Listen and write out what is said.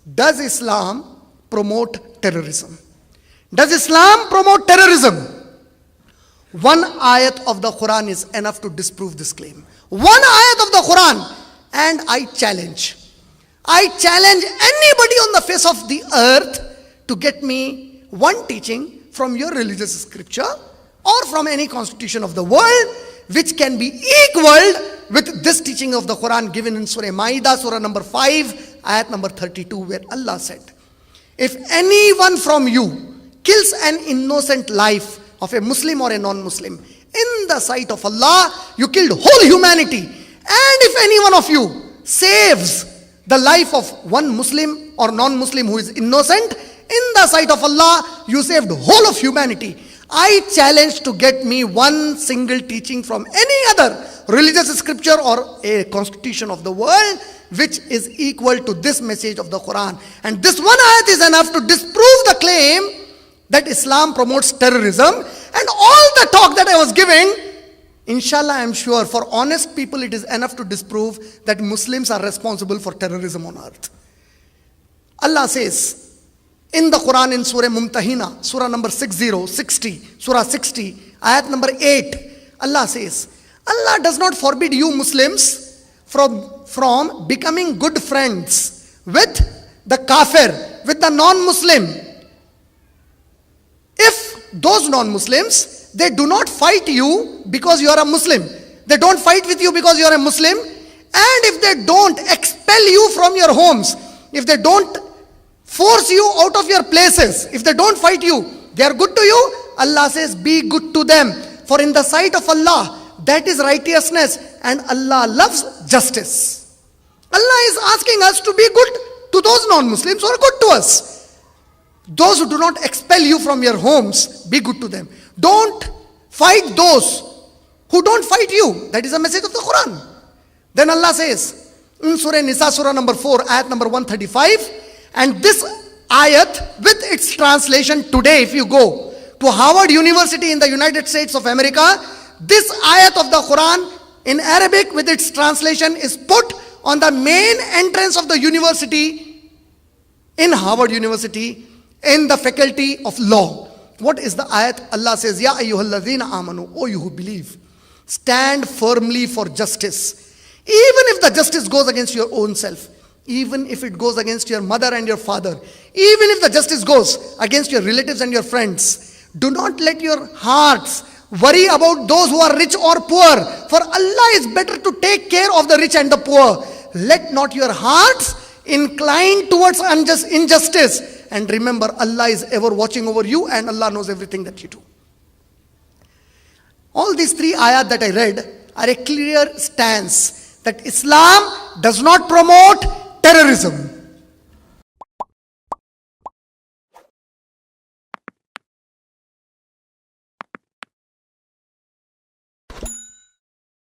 Does Islam promote terrorism? Does Islam promote terrorism? One ayat of the Quran is enough to disprove this claim. One ayat of the Quran, and I challenge anybody on the face of the earth to get me one teaching from your religious scripture or from any constitution of the world which can be equaled with this teaching of the Quran given in Surah Ma'idah, Surah number 5, ayat number 32, where Allah said, if anyone from you kills an innocent life of a Muslim or a non-Muslim, in the sight of Allah, you killed whole humanity. And if any one of you saves the life of one Muslim or non-Muslim who is innocent, in the sight of Allah, you saved whole of humanity. I challenge to get me one single teaching from any other religious scripture or a constitution of the world which is equal to this message of the Quran. And this one ayat is enough to disprove the claim that Islam promotes terrorism. And all the talk that I was giving, inshallah, I am sure for honest people it is enough to disprove that Muslims are responsible for terrorism on earth. Allah says in the Quran in Surah Mumtahina, Surah number 60, Surah 60, ayat number 8, Allah says, Allah does not forbid you Muslims from becoming good friends with the kafir, with the non-Muslim. If those non-Muslims, they do not fight you because you are a Muslim, they don't fight with you because you are a Muslim, and if they don't expel you from your homes, if they don't force you out of your places, if they don't fight you, they are good to you, Allah says, be good to them. For in the sight of Allah, that is righteousness, and Allah loves justice. Allah is asking us to be good to those non-Muslims who are good to us. Those who do not expel you from your homes, be good to them. Don't fight those who don't fight you. That is the message of the Quran. Then Allah says in Surah Nisa, Surah number 4, ayat number 135, and this ayat with its translation today, if you go to Harvard University in the United States of America, this ayat of the Quran in Arabic with its translation is put on the main entrance of the university in Harvard University in the faculty of law. What is the ayat? Allah says, Ya ayyuhalladhina amanu, O you who believe, stand firmly for justice. Even if the justice goes against your own self, even if it goes against your mother and your father, even if the justice goes against your relatives and your friends, do not let your hearts worry about those who are rich or poor, for Allah is better to take care of the rich and the poor. Let not your hearts incline towards injustice, and remember, Allah is ever watching over you and Allah knows everything that you do. All these three ayat that I read are a clear stance that Islam does not promote terrorism.